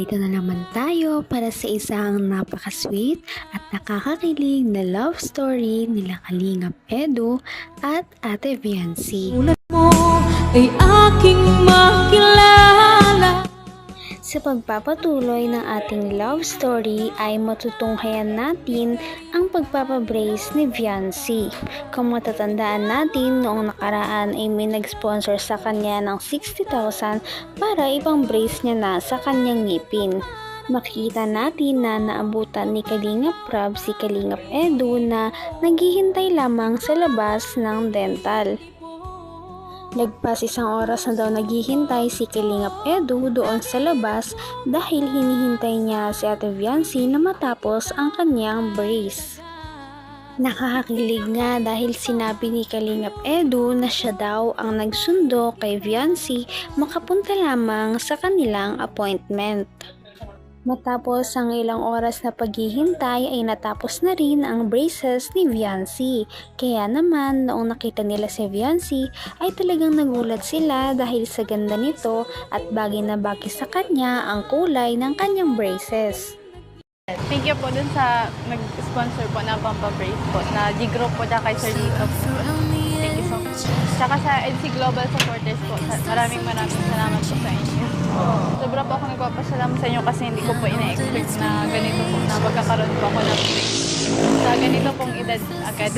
Narito na naman tayo para sa isang napaka-sweet at nakakakilig na love story nila Kalingap Edu at Ate Viancy. Ulat mo ay aking makilala. Sa pagpapatuloy ng ating love story ay matutunghayan natin ang pagpapabrace ni Viancy. Kung matatandaan natin, noong nakaraan ay may nag-sponsor sa kanya ng 60,000 para ipang brace niya na sa kanyang ngipin. Makikita natin na naabutan ni Kalingap Prab si Kalingap Edu na naghihintay lamang sa labas ng dental. Lagpas isang oras na daw naghihintay si Kalingap Edu doon sa labas dahil hinihintay niya si Ate Viancy na matapos ang kanyang brace. Nakakakilig nga dahil sinabi ni Kalingap Edu na siya daw ang nagsundo kay Viancy makapunta lamang sa kanilang appointment. Matapos ang ilang oras na paghihintay ay natapos na rin ang braces ni Viancy. Kaya naman noong nakita nila si Viancy ay talagang nagulat sila dahil sa ganda nito at bagay na bagay sa kanya ang kulay ng kanyang braces. Thank you po dun sa nag-sponsor po na pampabrace po na G-Group po na kay Sir Lito po. Thank you so much. Tsaka sa NC Global Supporters po, maraming salamat po sa inyo. Sobra po ako nagpapasalamat sa inyo kasi hindi ko po ina-expect na ganito po na magkakaroon po ako ng brace. Sa ganito pong edad agad.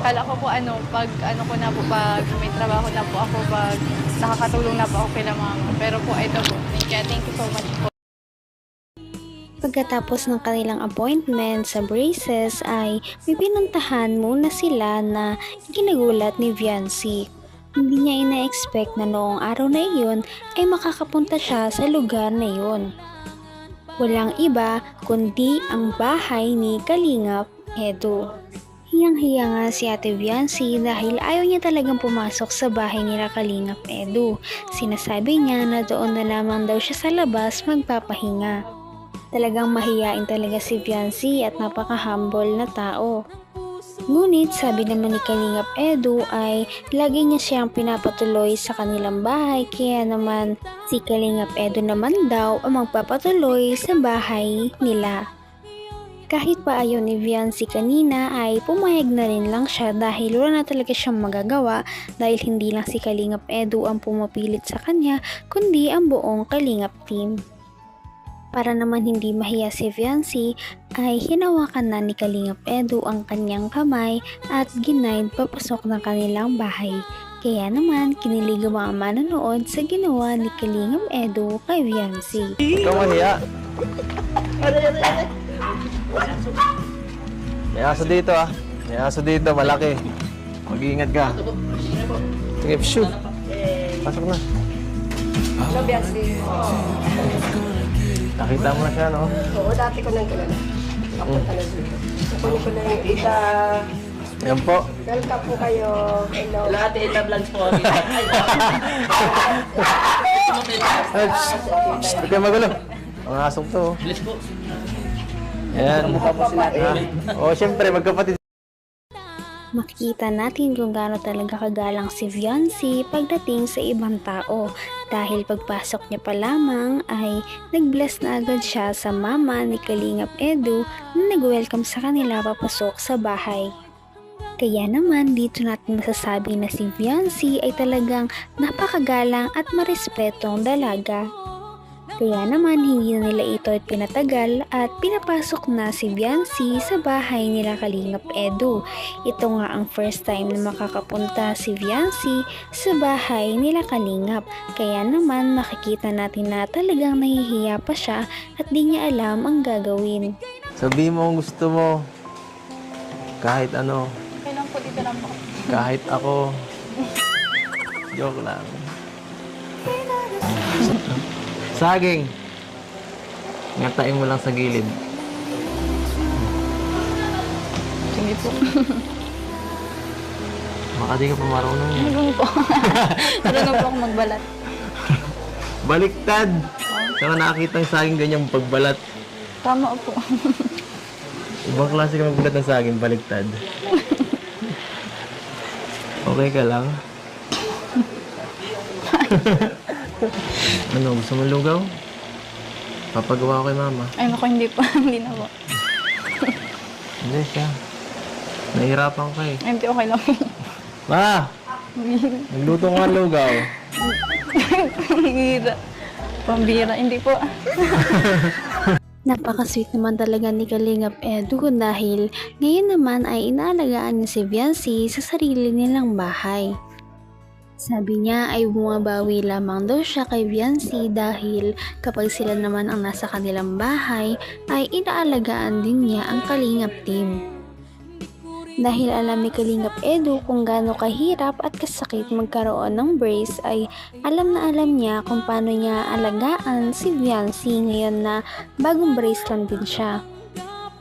Kala ko po pag ko na po, pag may trabaho na po ako, pag nakakatulong na po ako kay mama. Pero po ito po, thank you so much po. Pagkatapos ng kanilang appointment sa braces ay may pinuntahan muna sila na ginagulat ni Viancy. Hindi niya ina-expect na noong araw na iyon ay makakapunta siya sa lugar na iyon. Walang iba kundi ang bahay ni Kalingap Edu. Hiyang-hiya nga si Ate Viancy dahil ayaw niya talagang pumasok sa bahay nila Kalingap Edu. Sinasabi niya na doon na lamang daw siya sa labas magpapahinga. Talagang mahiyain talaga si Viancy at napaka-humble na tao. Ngunit sabi naman ni Kalingap Edu ay lagi niya siyang pinapatuloy sa kanilang bahay kaya naman si Kalingap Edu naman daw ang magpapatuloy sa bahay nila. Kahit pa ayaw ni Viancy kanina ay pumayag na rin lang siya dahil wala na talaga siyang magagawa dahil hindi lang si Kalingap Edu ang pumapilit sa kanya kundi ang buong Kalingap team. Para naman hindi mahiya si Viancy ay hinawakan na ni Kalingap Edu ang kanyang kamay at ginaid papasok ng kanilang bahay. Kaya naman kinilig ang mga manonood sa ginawa ni Kalingap Edu kay Viancy. Ikaw mahiya. May aso dito May aso dito, malaki. Mag-iingat ka. Sige, shoot. Pasok na. Hello, Biancy. Nakita mo na siya, no? Oo, dati ko nang kilala. Papunta na dito. Kunin ko na yung kita. Yan po. Welcome po kayo. Hello. Lahat Ella Vlogs po. Huwag kayo magulo. Ang asong to. Bilis po. Ayan. Siyempre, magkapatid. Makikita natin kung gaano talaga kagalang si Viancy pagdating sa ibang tao dahil pagpasok niya pa lamang ay nag-bless na agad siya sa mama ni Kalingap Edu na nag-welcome sa kanila papasok sa bahay. Kaya naman dito natin masasabi na si Viancy ay talagang napakagalang at marespetong dalaga. Kaya naman hindi na nila ito pinatagal at pinapasok na si Viancy sa bahay nila Kalingap Edu. Ito nga ang first time na makakapunta si Viancy sa bahay nila Kalingap. Kaya naman makikita natin na talagang nahihiya pa siya at di niya alam ang gagawin. Sabihin mo ang gusto mo. Kahit ano. Kailan po dito lang po. Kahit ako. Joke lang. Saging. Ngatain mo lang sa gilid. Sige po. Baka di ka pa marunong. Marunong po. Marunong po ako magbalat. Baliktad! Saka nakakita yung saging ganyang pagbalat. Tama po. Ibang klase ka magbalat ng saging, baliktad. Okay ka lang? Ano, gusto mo lugaw? Papagawa ko kay mama. Ay, naku, hindi po. Hindi na po. Hindi siya. Nahihirapan ka eh. Ay, hindi, okay lang. Ma! Nagluto nga lugaw. Pambira. Pambira, hindi po. Napaka-sweet naman talaga ni Kalingap Edu dahil ngayon naman ay inaalagaan niya si Viancy sa sarili nilang bahay. Sabi niya ay bumabawi lamang daw siya kay Viancy dahil kapag sila naman ang nasa kanilang bahay ay inaalagaan din niya ang Kalingap team. Dahil alam ni Kalingap Edu kung gaano kahirap at kasakit magkaroon ng brace ay alam na alam niya kung paano niya alagaan si Viancy ngayon na bagong brace lang din siya.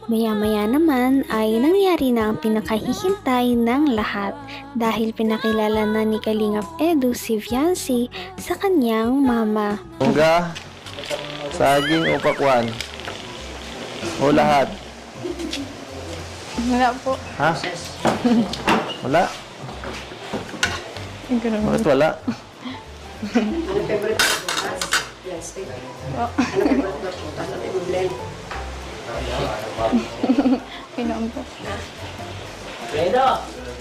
Maya-maya naman ay nangyari na ang pinakahihintay ng lahat dahil pinakilala na ni Kalingap Edu si Viancy sa kanyang mama. Mungga, saging o pakwan? O lahat? Wala po. Ha? Wala? Ay, ganun. Bakit wala? Ano favorite mo bukas? Yes, steak. Ano favorite mo bukas? Ano yung blend? Pinoon po. Fredo,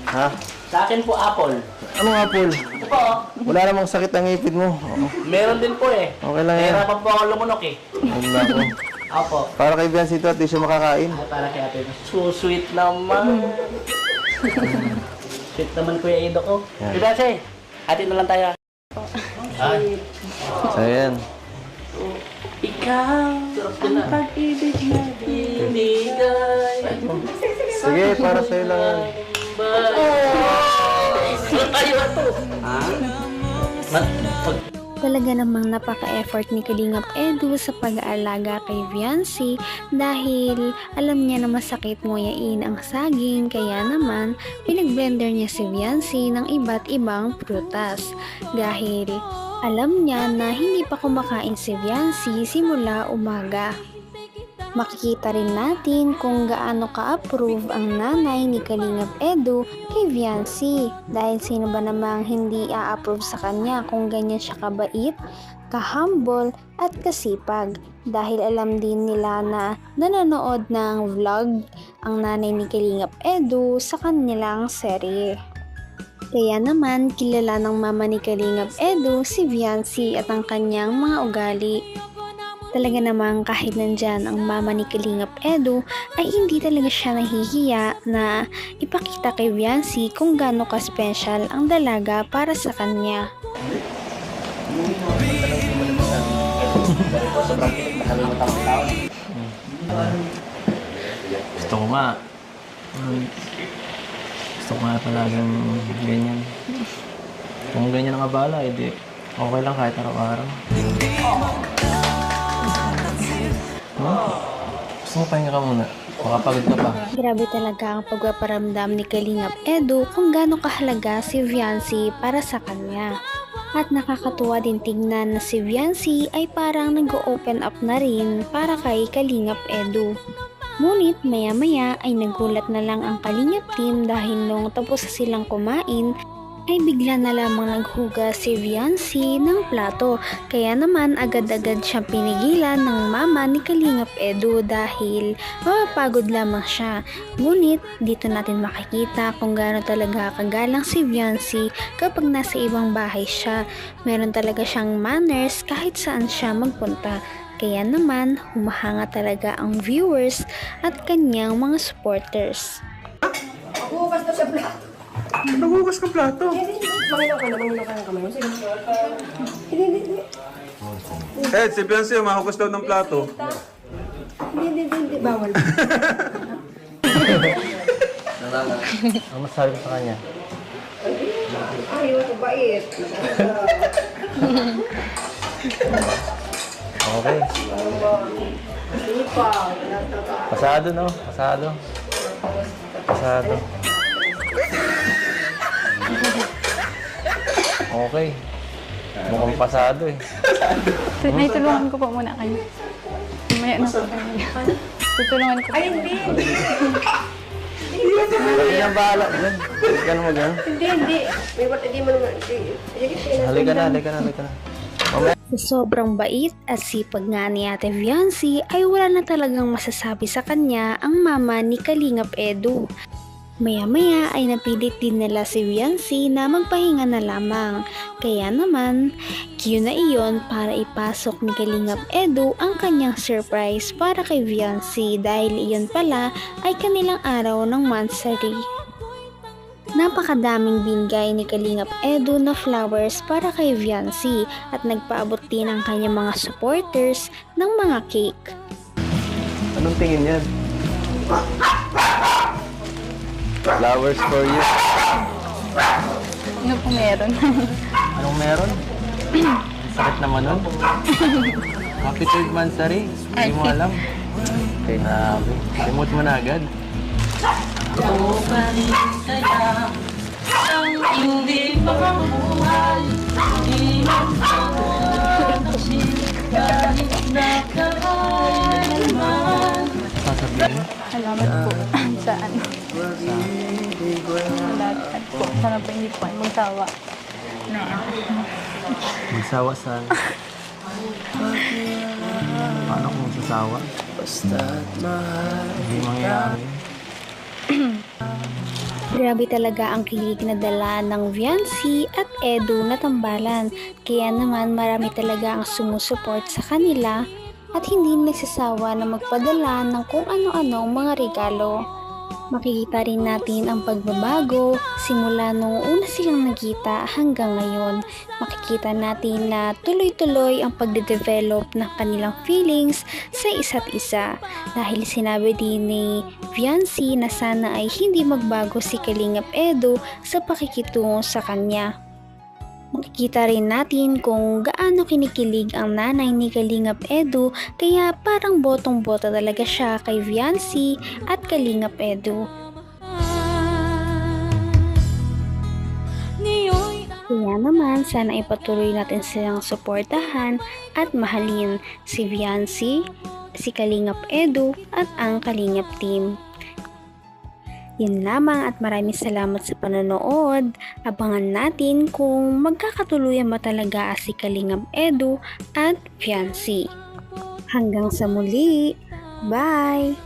Ha? sa akin po apple. Anong apple? Ito po, Wala namang sakit ang ngipin mo. Oo. meron din po eh. Okay lang yan. Nahirapan po ako lumunok eh. Ayun lang ako. Opo. Para kay Viancy ito at di siya makakain. Ay, para kay ate. So sweet naman. Sweet naman Kuya Ido ko. Yan. Diba siya ate na lang tayo. Ay, So yan. ikaw ang pag-ibig na binigay. Sige, para sa'yo lang yan. Saan tayo ito? Ha? Talaga namang napaka-effort ni Kalingap Edu sa pag-aalaga kay Viancy dahil alam niya na masakit nguyain ang saging kaya naman pinag-blender niya si Viancy ng iba't ibang prutas dahil alam niya na hindi pa kumakain si Viancy simula umaga. Makikita rin natin kung gaano ka-approve ang nanay ni Kalingap Edu kay Viancy dahil sino ba namang hindi a-approve sa kanya kung ganyan siya kabait, kahumble at kasipag dahil alam din nila na nanonood ng vlog ang nanay ni Kalingap Edu sa kanilang serye. Kaya naman kilala ng mama ni Kalingap Edu si Viancy at ang kanyang mga ugali. Talaga namang kahit nandyan ang mama ni Kalingap Edu ay hindi talaga siya nahihiya na ipakita kay Viancy kung gaano ka-special ang dalaga para sa kanya. Gusto ko nga. Gusto ko nga talagang ganyan. Kung ganyan ang abala, edi okay lang kahit araw-araw. Gusto mo pahinga ka muna? Makapagod ka pa. Grabe talaga ang pagpaparamdam ni Kalingap Edu kung gaano kahalaga si Viancy para sa kanya. At nakakatuwa din tignan na si Viancy ay parang nag-open up na rin para kay Kalingap Edu. Ngunit maya-maya ay nagulat na lang ang Kalingap team dahil nung tapos na silang kumain ay bigla na lamang naghugas si Viancy ng plato. Kaya naman agad-agad siyang pinigilan ng mama ni Kalingap Edu dahil mapapagod lamang siya. Ngunit dito natin makikita kung gaano talaga kagalang si Viancy kapag nasa ibang bahay siya. Meron talaga siyang manners kahit saan siya magpunta. Kaya naman humahanga talaga ang viewers at kanyang mga supporters. Bukas na sa plato. Naghugas ka plato. Mangilaw ka ng kamay mo. Sige. Hindi. Si Viancy, mahugas daw ng plato. Hindi. Bawal. Ang masabi ko sa kanya? Ayaw ko bait. Okay. Pasado, no? Pasado. Okay. Mukhang pasado eh. Ay, tulungan ko po muna kayo. Mamaya na po kayo. Tutulungan ko po. Ay, hindi. Pati niyang bahala dyan. Halika na mo dyan. Hindi. May ba't hindi mo naman. Halika na. Mamaya. Sa sobrang bait at sipag nga ni Ate Viancy ay wala na talagang masasabi sa kanya ang mama ni Kalingap Edu. Maya-maya ay napilit din nila si Viancy na magpahinga na lamang. Kaya naman, cue na iyon para ipasok ni Kalingap Edu ang kanyang surprise para kay Viancy dahil iyon pala ay kanilang araw ng monthsary. Napakadaming binigay ni Kalingap Edu na flowers para kay Viancy at nagpaabot din ang kanyang mga supporters ng mga cake. Anong tingin yan? Flowers for you. Ano po meron? Anong meron? Sakit naman nun. Happy third monthsary. Hindi mo alam. Grabe. Remote mo na agad. Hindi pa mabuhay, di kahit nakakailanman. Sasabihin? Salamat po sa ano. Sa lahat po. Sana po hindi po ay magsawa. Magsawa saan? Paano kung magsasawa? Hindi mangyayari. Grabe talaga ang kilig na dala ng Viancy at Edu na tambalan. Kaya naman marami talaga ang sumusuport sa kanila at hindi nagsasawa na magpadala ng kung ano-anong mga regalo. Makikita rin natin ang pagbabago simula nung una silang nagkita hanggang ngayon. Makikita natin na tuloy-tuloy ang pagde-develop ng kanilang feelings sa isa't isa. Dahil sinabi din ni Viancy na sana ay hindi magbago si Kalingap Edu sa pakikitungo sa kanya. Makikita rin natin kung gaano kinikilig ang nanay ni Kalingap Edu kaya parang botong-bota talaga siya kay Viancy at Kalingap Edu. Kaya naman sana ipatuloy natin silang suportahan at mahalin si Viancy, si Kalingap Edu at ang Kalingap team. Yun lamang at maraming salamat sa panonood. Abangan natin kung magkakatuluyan ba talaga si Kalingap Edu at Viancy. Hanggang sa muli. Bye!